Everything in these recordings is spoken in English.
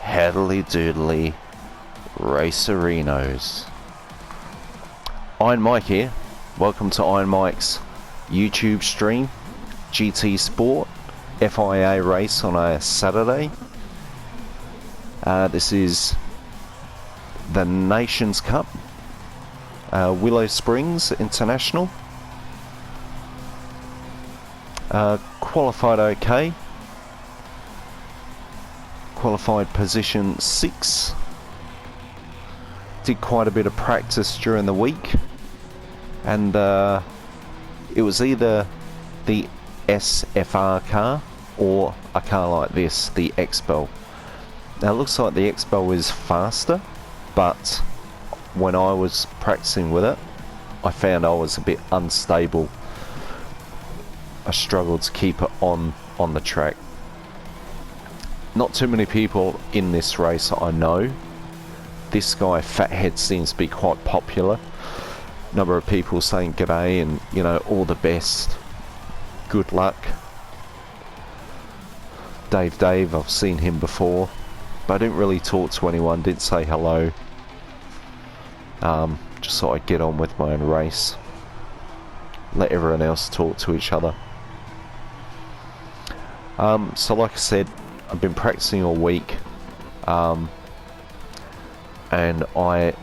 Headily doodly Racerinos. Iron Mike here. Welcome to Iron Mike's YouTube stream. GT Sport FIA race on a Saturday. This is the Nations Cup, Willow Springs International. Qualified okay. Qualified position 6. Did quite a bit of practice during the week, and it was either the SFR car or a car like this, the Expo. Now it looks like the Expo is faster, but when I was practicing with it, I found I was a bit unstable. I struggled to keep it on the track. Not too many people in this race I know. This guy Fathead seems to be quite popular. Number of people saying g'day and, you know, all the best. Good luck. Dave, I've seen him before, but I didn't really talk to anyone, didn't say hello. Just thought I'd get on with my own race. Let everyone else talk to each other. So like I said, I've been practicing all week, and I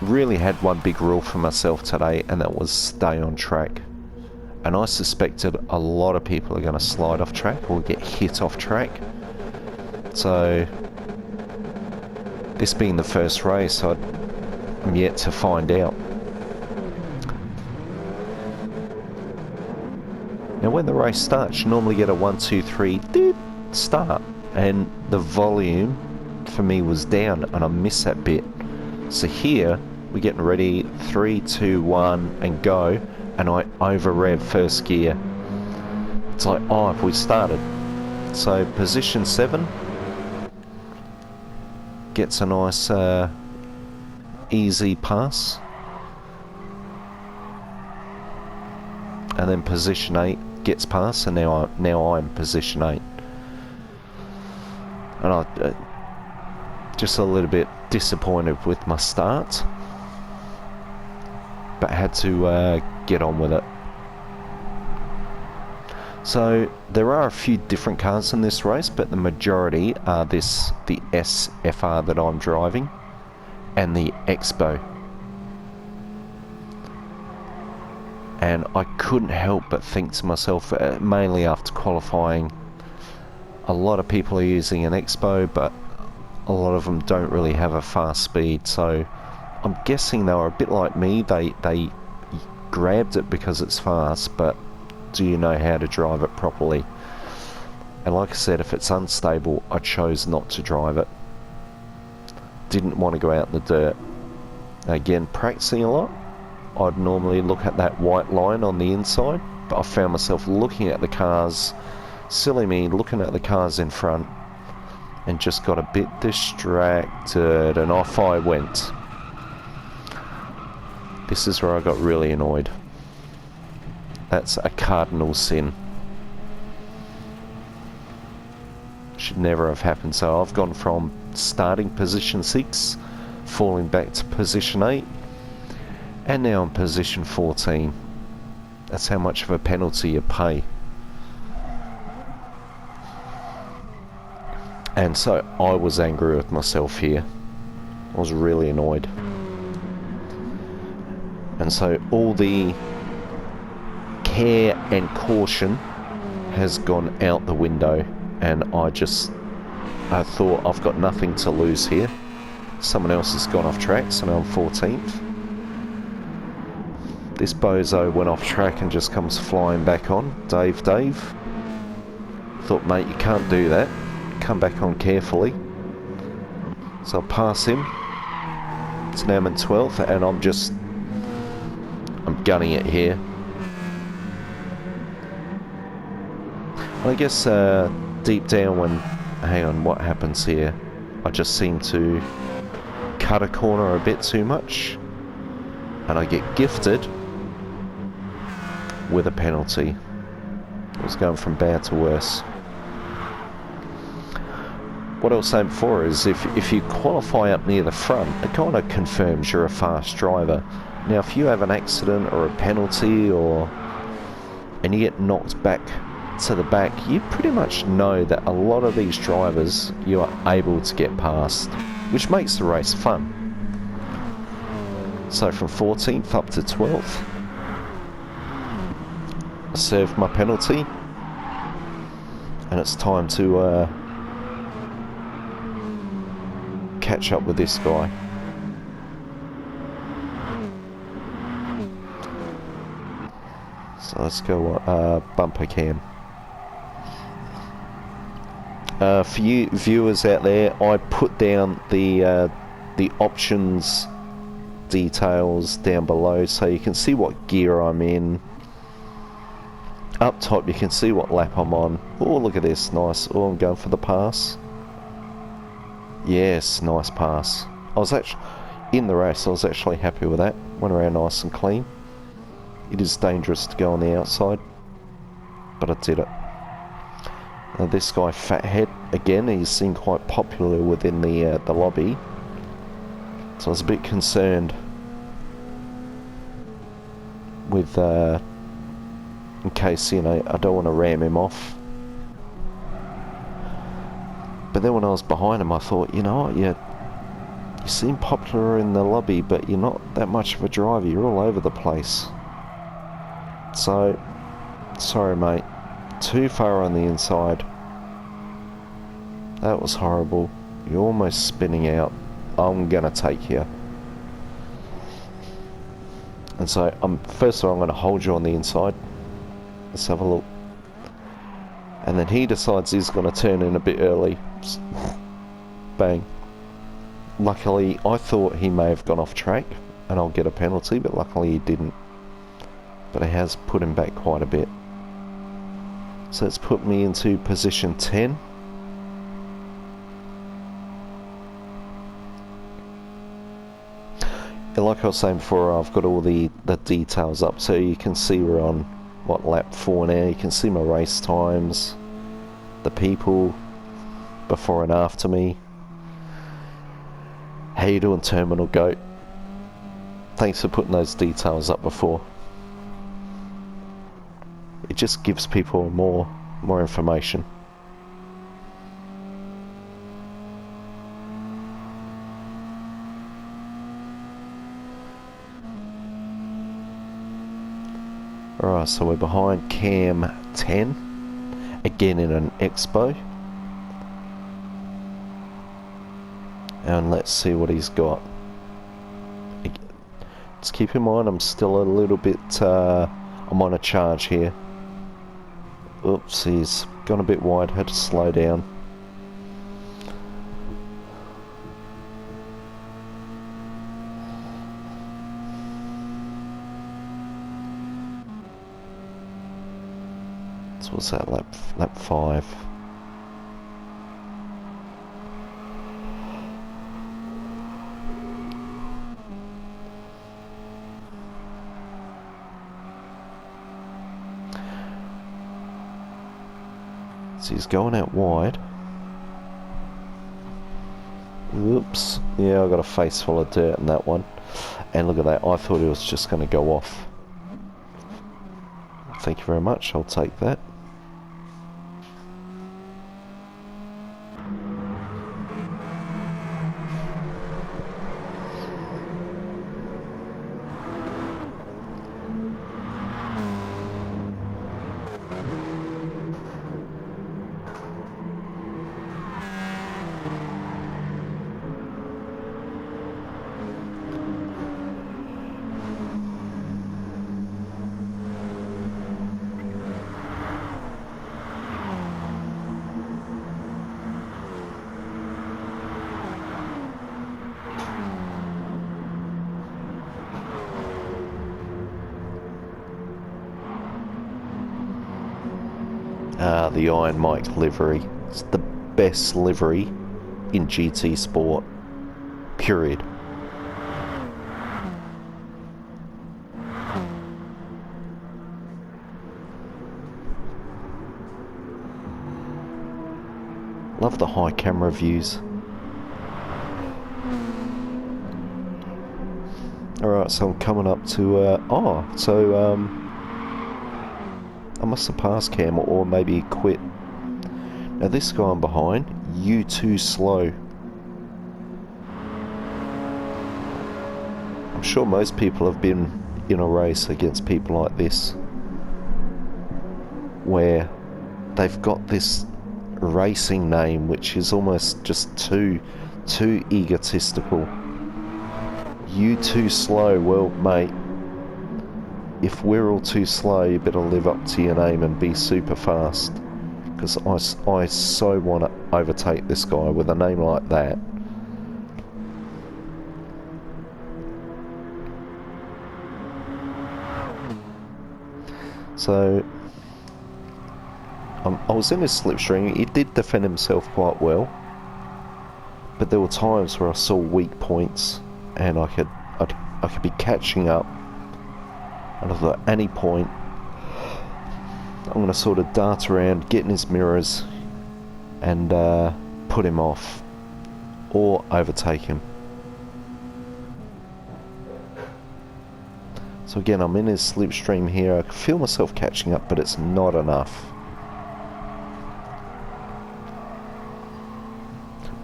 really had one big rule for myself today, and that was stay on track. And I suspected a lot of people are going to slide off track or get hit off track. So this being the first race, I'm yet to find out. Now when the race starts, you normally get a 1, 2, 3 start, and the volume for me was down and I missed that bit. So here we're getting ready, 3, 2, 1 and go, and I over rev first gear. It's like, oh, if we started. So position 7 gets a nice easy pass, and then position 8 gets past, and now I'm position 8, and I just a little bit disappointed with my start, but had to get on with it. So there are a few different cars in this race, but the majority are the SFR that I'm driving and the Expo. And I couldn't help but think to myself, mainly after qualifying, a lot of people are using an Expo, but a lot of them don't really have a fast speed. So I'm guessing they were a bit like me. They grabbed it because it's fast, but do you know how to drive it properly? And like I said, if it's unstable, I chose not to drive it. Didn't want to go out in the dirt. Again, practicing a lot, I'd normally look at that white line on the inside, but I found myself looking at the cars, silly me, looking at the cars in front, and just got a bit distracted, and off I went. This is where I got really annoyed. That's a cardinal sin. Should never have happened. So I've gone from starting position 6, falling back to position 8, and now in position 14. That's how much of a penalty you pay. And so I was angry with myself here. I was really annoyed. And so all the care and caution has gone out the window, and I thought I've got nothing to lose here. Someone else has gone off track, so now I'm 14th. This bozo went off track and just comes flying back on. Dave. Thought, mate, you can't do that. Come back on carefully. So I'll pass him. So now I'm in 12th, and I'm gunning it here. I guess deep down hang on, what happens here? I just seem to cut a corner a bit too much, and I get gifted with a penalty. It was going from bad to worse. what I was saying before is if you qualify up near the front, it kind of confirms you're a fast driver. Now, if you have an accident or a penalty and you get knocked back to the back, you pretty much know that a lot of these drivers you are able to get past, which makes the race fun. So from 14th up to 12th, I served my penalty, and it's time to catch up with this guy. So let's go bumper cam. For you viewers out there, I put down the options details down below so you can see what gear I'm in. Up top you can see what lap I'm on. Oh, look at this, nice. Oh, I'm going for the pass. Yes, nice pass. I was actually in the race, I was actually happy with that. Went around nice and clean. It is dangerous to go on the outside, but I did it. This guy, Fathead, again, he seemed quite popular within the lobby, so I was a bit concerned with, in case, you know, I don't want to ram him off. But then when I was behind him, I thought, you know what, you seem popular in the lobby, but you're not that much of a driver, you're all over the place. So, sorry mate, too far on the inside. That was horrible. You're almost spinning out. I'm gonna take you. And so, first of all, I'm gonna hold you on the inside. Let's have a look. And then he decides he's gonna turn in a bit early. Bang. Luckily, I thought he may have gone off track and I'll get a penalty, but luckily he didn't. But it has put him back quite a bit. So it's put me into position 10. And like I was saying before, I've got all the details up, so you can see we're on, what, lap 4 now. You can see my race times, the people before and after me. How you doing, Terminal Goat? Thanks for putting those details up before. It just gives people more information. Alright, so we're behind Cam 10, again in an Expo. And let's see what he's got. Just keep in mind, I'm still a little bit, I'm on a charge here. Oops, he's gone a bit wide, had to slow down. So what's that, lap 5? So he's going out wide. Oops. Yeah, I got a face full of dirt in that one. And look at that, I thought he was just going to go off. Thank you very much, I'll take that. The Iron Mike livery. It's the best livery in GT Sport. Period. love the high camera views. Alright, so I'm coming up to, I must have passed Cam, or maybe he quit. Now this guy I'm behind, you too slow. I'm sure most people have been in a race against people like this, where they've got this racing name which is almost just too egotistical. You too slow. Well, mate, if we're all too slow, you better live up to your name and be super fast, because I so want to overtake this guy with a name like that. So I was in his slipstream. He did defend himself quite well, but there were times where I saw weak points, and I could be catching up, and I thought at any point I'm going to sort of dart around, get in his mirrors, and put him off or overtake him. So again, I'm in his slipstream here. I can feel myself catching up, but it's not enough.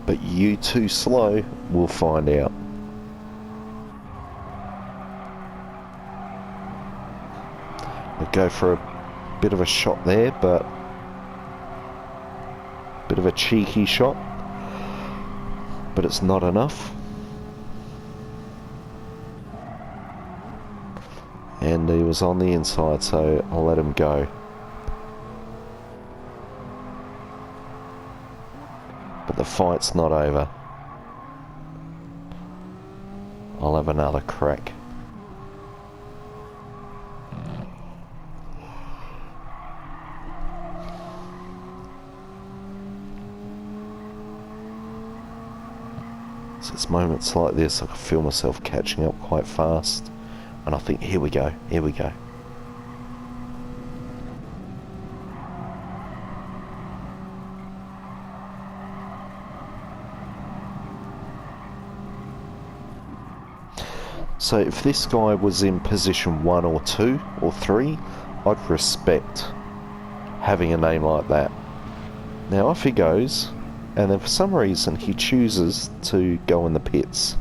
But you too slow, we'll find out. We'll go for a bit of a shot there, but a bit of a cheeky shot, but it's not enough. And he was on the inside, so I'll let him go. But the fight's not over. I'll have another crack. So it's moments like this I can feel myself catching up quite fast. And I think, here we go, here we go. So if this guy was in position 1 or 2 or 3, I'd respect having a name like that. Now off he goes, and then for some reason he chooses to go in the pits.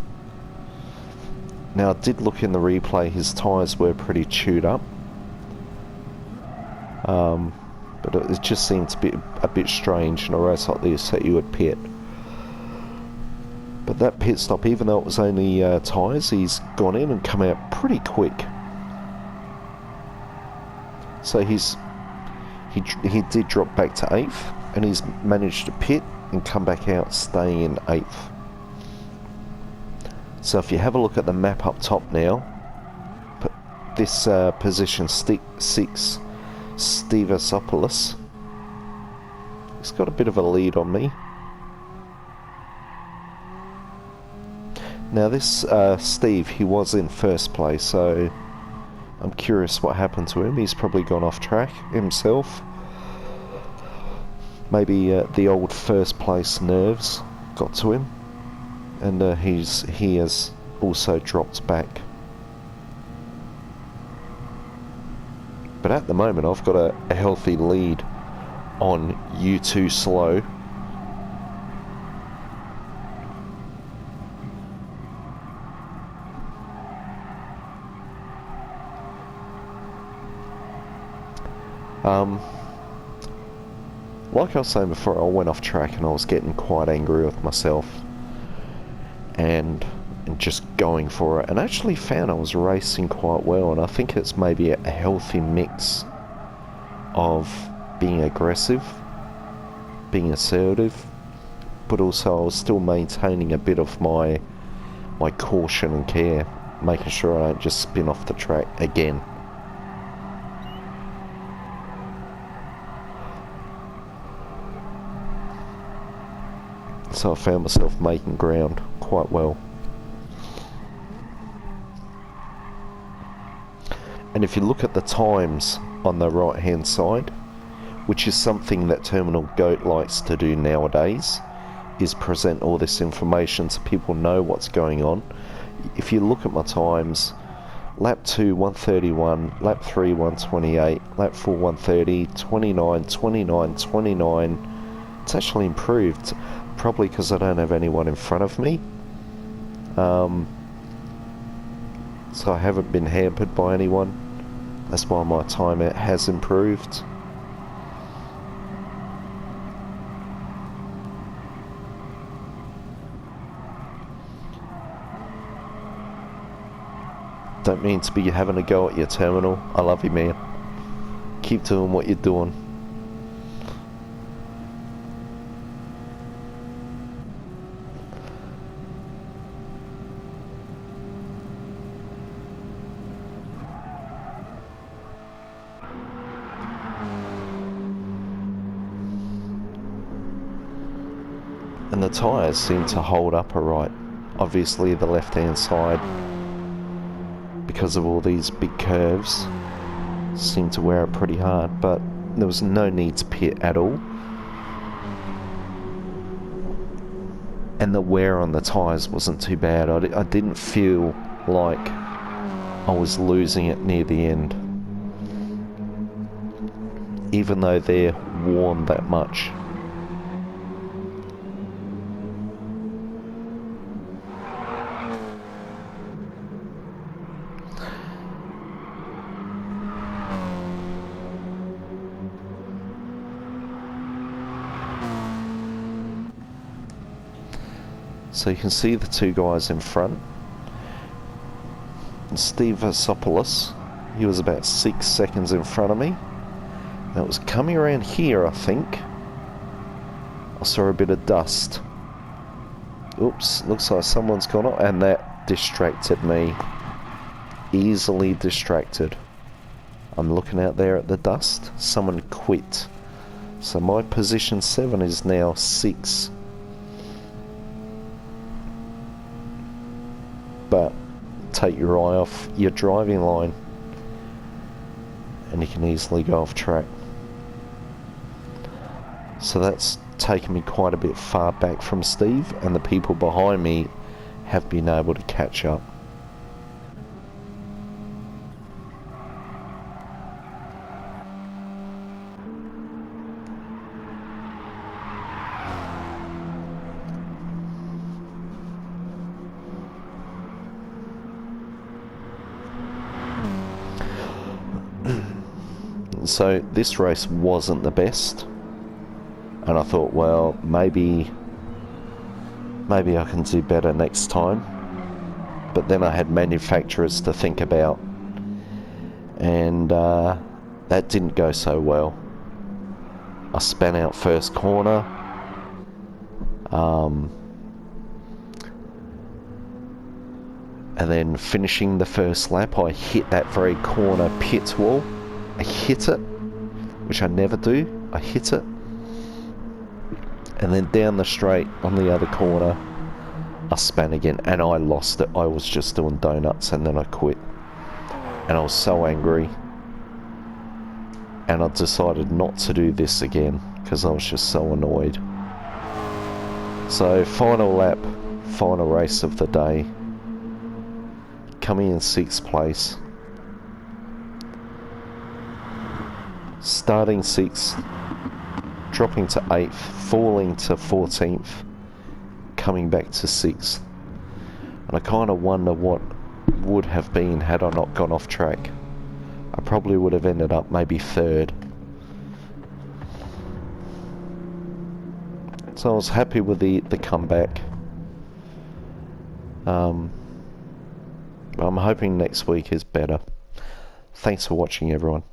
Now I did look in the replay, his tyres were pretty chewed up. But it just seemed to be a bit strange in a race like this that you would pit. But that pit stop, even though it was only tyres, he's gone in and come out pretty quick. So he did drop back to 8th, and he's managed to pit and come back out staying in 8th. So if you have a look at the map up top now, this position 6, Stevasopoulos, he's got a bit of a lead on me. Now this Steve, he was in first place, so I'm curious what happened to him. He's probably gone off track himself. Maybe the old first place nerves got to him, and he has also dropped back. But at the moment I've got a healthy lead on You Too Slow. Like I was saying before, I went off track and I was getting quite angry with myself and just going for it, and actually found I was racing quite well, and I think it's maybe a healthy mix of being aggressive, being assertive, but also I was still maintaining a bit of my caution and care, making sure I don't just spin off the track again. So I found myself making ground quite well. And if you look at the times on the right hand side, which is something that Terminal Goat likes to do nowadays, is present all this information so people know what's going on. If you look at my times, lap 2 131, lap 3 128, lap 4 130, 29, 29, 29. It's actually improved, probably because I don't have anyone in front of me. So I haven't been hampered by anyone. That's why my time has improved. Don't mean to be having a go at your Terminal. I love you, man. Keep doing what you're doing. And the tyres seem to hold up alright. Obviously the left hand side, because of all these big curves, seem to wear it pretty hard, but there was no need to pit at all. And the wear on the tyres wasn't too bad. I didn't feel like I was losing it near the end, even though they're worn that much. So you can see the two guys in front. Steve Vasopoulos, he was about 6 seconds in front of me. That was coming around here, I think. I saw a bit of dust. Oops, looks like someone's gone off, and that distracted me. Easily distracted. I'm looking out there at the dust. Someone quit. So my position 7 is now 6. But take your eye off your driving line and you can easily go off track. So that's taken me quite a bit far back from Steve, and the people behind me have been able to catch up. So this race wasn't the best, and I thought, well, maybe I can do better next time. But then I had manufacturers to think about, and that didn't go so well. I span out first corner, and then finishing the first lap, I hit that very corner pit wall. I hit it, which I never do. I hit it, and then down the straight on the other corner, I span again, and I lost it. I was just doing donuts, and then I quit. And I was so angry, and I decided not to do this again, because I was just so annoyed. So, final lap, final race of the day. Coming in 6th place. Starting 6th, dropping to 8th, falling to 14th, coming back to 6th. And I kind of wonder what would have been had I not gone off track. I probably would have ended up maybe 3rd. So I was happy with the comeback. I'm hoping next week is better. Thanks for watching, everyone.